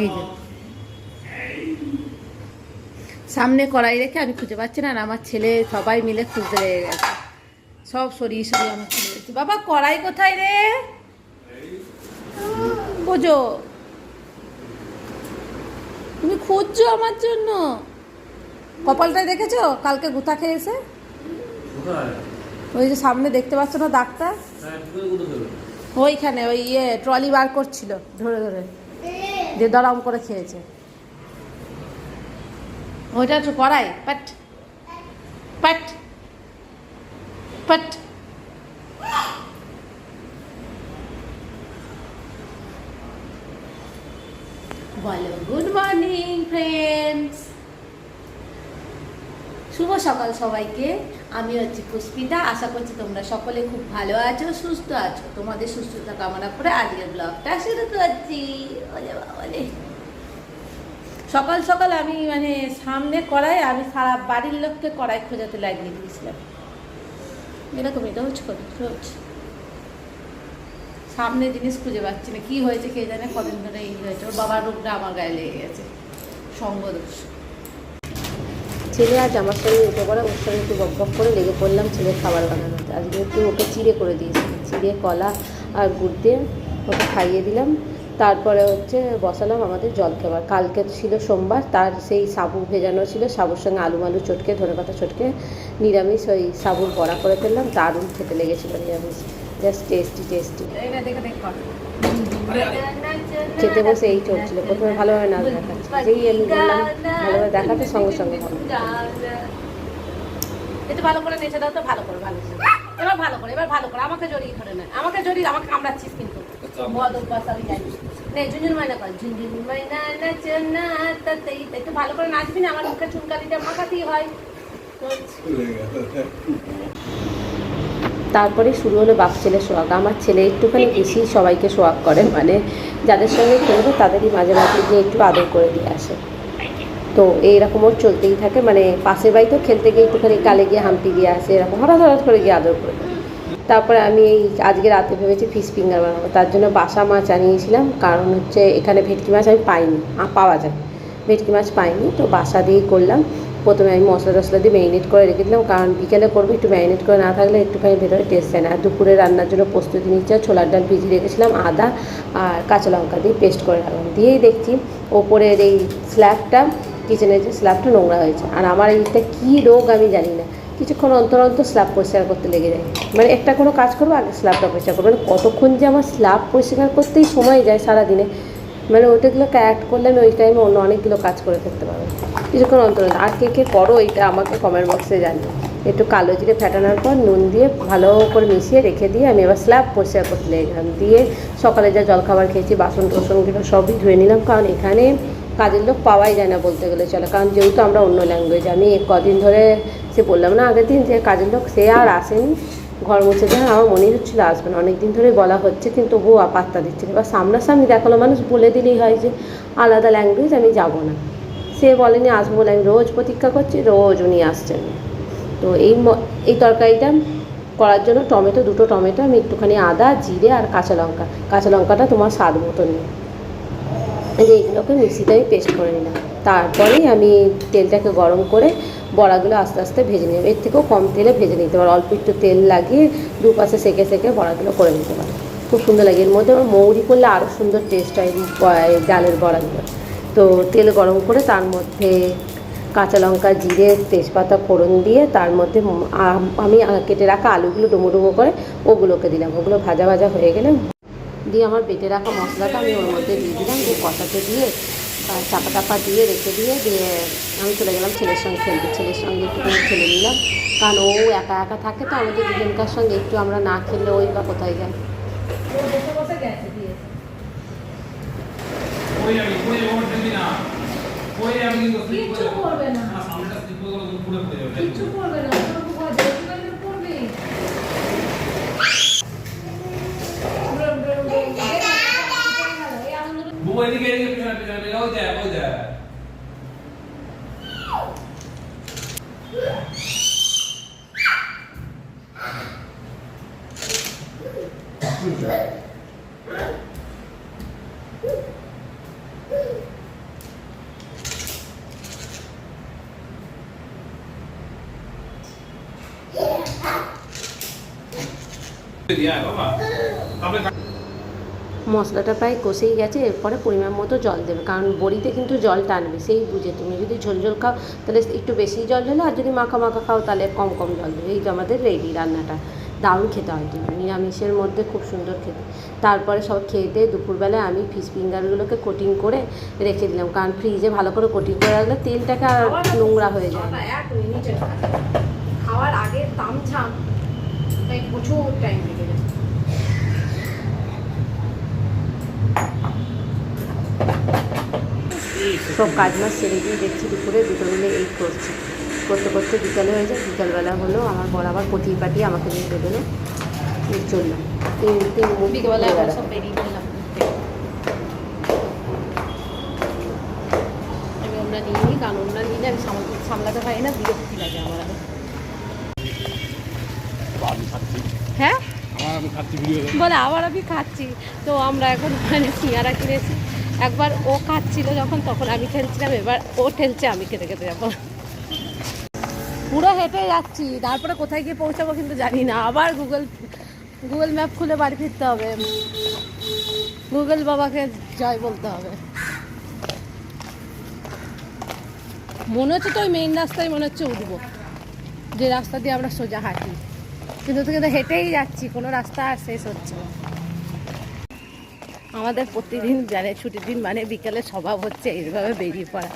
এই যে সামনে কড়াই রেখে আমি খুঁজে পাচ্ছি না, আর আমার ছেলে সবাই মিলে খুঁজতে লেগে গেছে, সব সরিয়ে সরিয়ে আমার খুঁজে গেছে। বাবা কড়াই কোথায় রে? বোঝো তুমি খুঁজছো আমার জন্য। কপালটাই দেখেছো কালকে গুতা খেয়েছে? ওই যে সামনে দেখতে পাচ্ছ না দাগটা, ওইখানে ওই ট্রলি বার করছিল ধরে ধরে, যে দরম করে খেয়েছে। ওইটা তো কড়াই, পাট পাট পাট। বলো গুড মর্নিং ফ্রেন্ডস, শুভ সকাল সবাইকে। আমি হচ্ছি পুষ্পিতা, আশা করছি তোমরা সকলে খুব ভালো আছো, সুস্থ আছো। তোমাদের সুস্থতা কামনা করে আজকের ব্লগটা শুরু করছি। সকাল সকাল আমি সামনে কড়াই, আমি সারা বাড়ির লোককে কড়াই খোঁজাতে লাগিয়ে দিয়েছিলাম। এরকম এটা হচ্ছে রোজ সামনে জিনিস খুঁজে পাচ্ছি না, কি হয়েছে কে জানে, কদিন ধরে এই হয়েছে। ওর বাবার রোগটা আমার গায়ে লেগে গেছে, সঙ্গদোষ। ছেলে আজ আমার সঙ্গে উঠে পড়ে, ওর সঙ্গে একটু বক বক করে লেগে পড়লাম ছেলের খাবার বানানোতে। আজকে একটু ওকে চিড়ে করে দিয়েছিলাম, চিড়ে কলা আর গুড় দিয়ে ওকে খাইয়ে দিলাম। তারপরে বসালাম আমাদের জলখাবার। কালকে ছিল সোমবার, তার সেই সাবু ভেজানো ছিল, সাবুর সঙ্গে আলু মালু চটকে ধনেপাতা চটকে নিরামিষ ওই সাবুর বড়া করে ফেললাম। দারুণ খেতে লেগেছিলো নিরামিষ, জাস্ট টেস্টি টেস্টি। খেতে বসে এই চলছিল, প্রথমে ভালোভাবে নাচ দেখাচ্ছে, যেই আমি বললাম ভালোভাবে দেখাতে সঙ্গে সঙ্গে একটু ভালো করে নেচে দাও তো, ভালো করে ভালো করে এবার ভালো করে, এবার ভালো করে আমাকে জড়িয়ে ধরে না, আমাকে জড়িয়ে, আমাকে কামড়াচ্ছিস কিন্তু মদ অভ্যাস আমি জানি। ঝুনঝুন মাইনা কর, ঝুনঝুন মাইনা নাচ না, তাতেই একটু ভালো করে নাচবি না, আমার মুখে চুনকালিটা মাখাতেই হয়। তারপরে শুরু হলো বাপ ছেলে সোহাগ। আমার ছেলে একটুখানি বেশি সবাইকে সোহাগ করে, যাদের সঙ্গে খেলবে তাদেরই মাঝে মাঝে গিয়ে একটু আদর করে দিয়ে আসে। তো এইরকম ওর চলতেই থাকে, পাশের বাড়িতেও খেলতে গিয়ে একটুখানি কালে গিয়ে হাম্পি দিয়ে আসে, এরকম হঠাৎ হঠাৎ করে গিয়ে আদর করে দেয়। তারপরে আমি আজকে রাতে ভেবেছি ফিশ ফিঙ্গার বানাবো, তার জন্য বাসা মাছ আনিয়েছিলাম। কারণ এখানে ভেটকি মাছ আমি পাইনি, পাওয়া যায় ভেটকি মাছ পাইনি, তো বাসা দিয়েই করলাম। প্রথমে আমি মশলা টশলা দিয়ে ম্যারিনেট করে রেখে দিলাম, কারণ বিকেলে করবো, একটু ম্যারিনেট করে না থাকলে একটুখানি ভেতরে টেস্ট যায় না। আর দুপুরে রান্নার জন্য প্রস্তুতি নিচ্ছে, ছোলার ডাল ভিজিয়ে রেখেছিলাম, আদা আর কাঁচা লঙ্কা দিয়ে পেস্ট করে রাখলাম। দিয়েই দেখছি ওপরের এই স্ল্যাবটা, কিচেনের যে স্ল্যাবটা নোংরা হয়েছে। আর আমার এইটা কী রোগ আমি জানি না, কিছুক্ষণ অন্তর অন্তর স্ল্যাব পরিষ্কার করতে লেগে যায়। একটা কোনো কাজ করবো আগে স্ল্যাবটা পরিষ্কার করবো, কতক্ষণ যে আমার স্ল্যাব পরিষ্কার করতেই সময় যায় সারাদিনে। ওইটাগুলো অ্যাক্ট করলে আমি ওই টাইমে অন্য অনেকগুলো কাজ করে ফেলতে পারবো কিছুক্ষণ অন্তর। আর কে কে করো এইটা আমাকে কমেন্ট বক্সে জানিও। একটু কালো জিরে ফেটানোর পর নুন দিয়ে ভালো করে মিশিয়ে রেখে দিয়ে আমি এবার স্ল্যাব পরিষ্কার করতে লেগে গেলাম। দিয়ে সকালে যা জলখাবার খেয়েছি, বাসন টোসনগুলো সবই ধুয়ে নিলাম, কারণ এখানে কাজের লোক পাওয়াই যায় না বলতে গেলে চলে, কারণ যেহেতু আমরা অন্য ল্যাঙ্গুয়েজ। আমি কদিন ধরে সে বললাম না আগের দিন যে কাজের লোক, সে আর আসেনি, ঘর মুছে দেয়। আমার মনে হচ্ছিলো আসবে না, অনেক দিন ধরে বলা হচ্ছে, কিন্তু ও পাত্তা দিচ্ছে না। এবার সামনাসামনি দেখালো, মানুষ বলে দিলেই হয় যে আলাদা ল্যাঙ্গুয়েজ, আমি যাব না। সে বলেনি আসবো বলে, আমি রোজ প্রতীক্ষা করছি, রোজ উনি আসছেন। তো এই তরকারিটা করার জন্য দুটো টমেটো আমি একটুখানি আদা জিরে আর কাঁচা লঙ্কাটা তোমার স্বাদ মতো নিই, এইগুলোকে মিক্সিতে আমি পেস্ট করে নিলাম। তারপরেই আমি তেলটাকে গরম করে বড়াগুলো আস্তে আস্তে ভেজে নেব। এর থেকেও কম তেলে ভেজে নিতে পারো, অল্প একটু তেল লাগিয়ে দুপাশে সেঁকে সেঁকে বড়াগুলো করে নিতে পারো, খুব সুন্দর লাগে। এর মধ্যে আমার মৌরি করলে আরও সুন্দর টেস্ট হয় ডালের বড়াগুলো। তো তেল গরম করে তার মধ্যে কাঁচা লঙ্কা জিরে তেজপাতা ফোড়ন দিয়ে তার মধ্যে আমি কেটে রাখা আলুগুলো ডুমো ডুমো করে ওগুলোকে দিলাম। ওগুলো ভাজা ভাজা হয়ে গেলে দিয়ে আমার বেটে রাখা মশলাটা আমি ওর মধ্যে দিয়ে দিলাম, দিয়ে কষাতে দিয়ে চাপা টাপা দিয়ে রেখে দিয়ে আমি চলে গেলাম ছেলের সঙ্গে খেলতে। ছেলের সঙ্গে একটুখানি খেলে নিলাম, কারণ ও একা একা থাকে, তো আমাদের দুজনকার সঙ্গে একটু আমরা না খেললে ওই বা কোথায় যায়। মশলাটা প্রায় কষেই গেছে, এরপরে পরিমাণ মতো জল দেবে, কারণ বড়িতে কিন্তু জল টানবে, সেই বুঝে। তুমি যদি ঝোল ঝোল খাও তাহলে একটু বেশি জল ঢেলো, আর যদি মাখা মাখা খাও তাহলে কম কম জল দেবে। এই তো আমাদের রেডি রান্নাটা। দারুণ খেতে হয় কিন্তু, নিরামিষের মধ্যে খুব সুন্দর খেতে। তারপরে সব খেয়ে দিয়ে দুপুরবেলায় আমি ফিশ ফিঙ্গারগুলোকে কোটিং করে রেখে দিলাম, কারণ ফ্রিজে ভালো করে কোটিং করে রাখলে তেলটাকে আর নোংরা হয়ে যায়। এক মিনিটের খাওয়ার আগে তামঝাম, তাই প্রচুর টাইম লেগে যায়। সব কাজ মাছ সেরে গিয়ে দেখছি দুপুরে দুটো মিলে এই করছে, করতে করতে বিকালে হয়ে যায়। বিকালবেলা হলো আমার বড় আবার পটি পাটিয়ে আমাকে নিয়ে দেবে চললাম বিকেলবেলা সব বেরিয়ে গেলাম। আমরা নিয়ে নিই, কারণ আমরা নিলে আমি সামলাতে পারি না, বিরক্তি লাগে আমার। হ্যাঁ বলে আবার আমি খাচ্ছি। তো আমরা এখন মানে সিঙ্গারা কিনেছি। একবার ও খাচ্ছিল যখন, তখন আমি খেলছিলাম, এবার ও ঠেলছে, আমি খেতে খেতে যাবো। পুরো হেঁটে যাচ্ছি, তারপরে কোথায় গিয়ে পৌঁছাবো কিন্তু জানি না। আবার গুগল ম্যাপ খুলে বাড়ি ফিরতে হবে, গুগল বাবাকে জয় বলতে হবে। মনে হচ্ছে তো ওই মেইন রাস্তায় মনে হচ্ছে উঠবো, যে রাস্তা দিয়ে আমরা সোজা হাঁটি, কিন্তু তো হেঁটেই যাচ্ছি, কোনো রাস্তা আর শেষ হচ্ছে না। আমাদের প্রতিদিন জানে ছুটির দিন মানে বিকেলে স্বভাব হচ্ছে এইভাবে বেরিয়ে পড়া।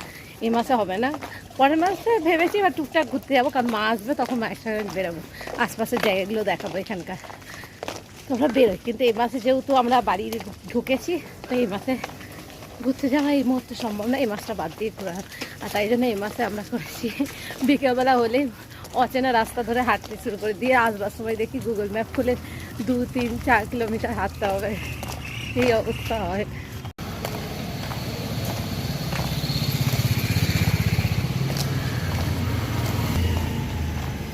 এই মাসে হবে না, পরের মাসে ভেবেছি এবার টুকটাক ঘুরতে যাবো, কারণ মা আসবে তখন মায়ের সঙ্গে বেরোবো, আশপাশের জায়গাগুলো দেখাবো এখানকার। তোমরা বেরোই, কিন্তু এই মাসে যেহেতু আমরা বাড়ি ঢুকেছি, তো এই মাসে ঘুরতে যাওয়া এই মুহূর্তে সম্ভব না, এই মাসটা বাদ দিয়ে ঘোরা। আর তাই জন্য এই মাসে আমরা করেছি বিকেলবেলা হলেই অচেনা রাস্তা ধরে হাঁটতে শুরু করে দিয়ে, আসবার সময় দেখি গুগল ম্যাপ খুলে 2-3-4 কিলোমিটার হাঁটতে হবে, এই অবস্থা হয়।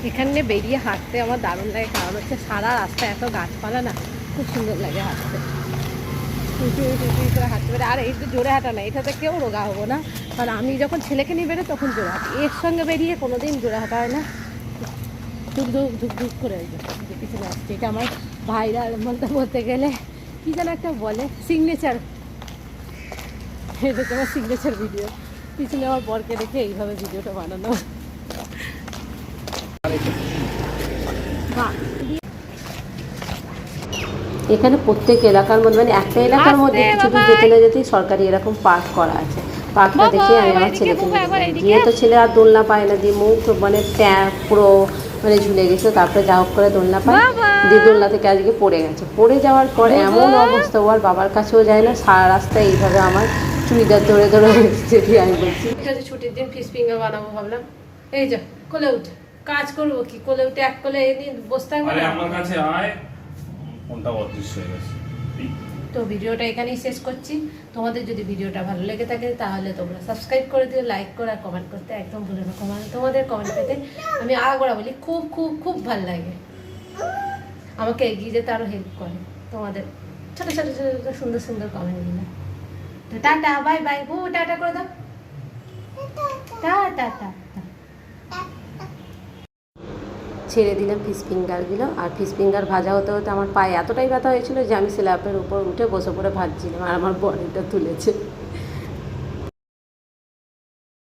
এখানে বেরিয়ে হাঁটতে আমার দারুণ লাগে, কারণ হচ্ছে সারা রাস্তায় এত গাছপালা না, খুব সুন্দর লাগে হাঁটতে, উঁচু উঁচু করে হাঁটতে পারে। আর এই তো জোরে হাঁটা না, এটাতে কেউ রোগা হবো না, কারণ আমি যখন ছেলেকে নিয়ে বেরোই তখন জোরে হাঁটি, এর সঙ্গে বেরিয়ে কোনোদিন জোরে হাঁটা হয় না, ধুক ধুক ধুক ধুক করে যে পিছনে আসছে। এটা আমার ভাইরা বলতে গেলে কী যেন একটা বলে, সিগনেচার, এটা তোমার সিগনেচার ভিডিও। পিছনে আমার বরকে রেখে এইভাবে ভিডিওটা বানানো। এখানে প্রত্যেক এলাকার মধ্যে, মানে একটা এলাকার মধ্যে কিছু দূর যেতে না যেতেই সরকারি এরকম পার্ক করা আছে। পার্কটা দেখে আমি আমার ছেলেকে গিয়ে, তো ছেলে আর দোলনা পায় না, দিয়ে মুখ মানে পুরো মানে ঝুলে গেছে। তারপরে যা হোক করে দোলনা পায়, দিয়ে দোলনা থেকে আজকে পড়ে গেছে। পড়ে যাওয়ার পর এমন অবস্থা, ও আর বাবার কাছেও যায় না, সারা রাস্তায় এইভাবে আমার চুড়িদার ধরে ধরে যেতে আমি বলছি। ঠিক আছে, ছুটির দিন ফিশ ফিঙ্গার বানাবো ভাবলাম। এই যা কোলে উঠ, কাজ করবো কি, কোলে উঠে এক কোলে এনে বসে থাকবো। আমার কাছে আয়, ফোনটা অদৃশ্য হয়ে গেছে। তো ভিডিওটা এখানেই শেষ করছি। তোমাদের যদি ভিডিওটা ভালো লেগে থাকে তাহলে তোমরা সাবস্ক্রাইব করে দিও, লাইক করে, আর কমেন্ট করতে একদম ভুলো না। তোমাদের কমেন্ট পেতে আমি আবার বলি খুব খুব খুব ভালো লাগে, আমাকে এগিয়ে যেতে আরও হেল্প করে তোমাদের ছোটো ছোটো ছোটো সুন্দর সুন্দর কমেন্টগুলো। তো টাটা, বাই বাই, টাটা করে দাও, টাটা টাটা। ছেড়ে দিলাম ফিশ ফিঙ্গারগুলো, আর ফিশ ফিঙ্গার ভাজা হতে হতে আমার পায়ে এতটাই ব্যথা হয়েছিল যে আমি স্ল্যাবের উপর উঠে বসে পড়ে ভাজছিলাম, আর আমার বডিটা তুলেছে।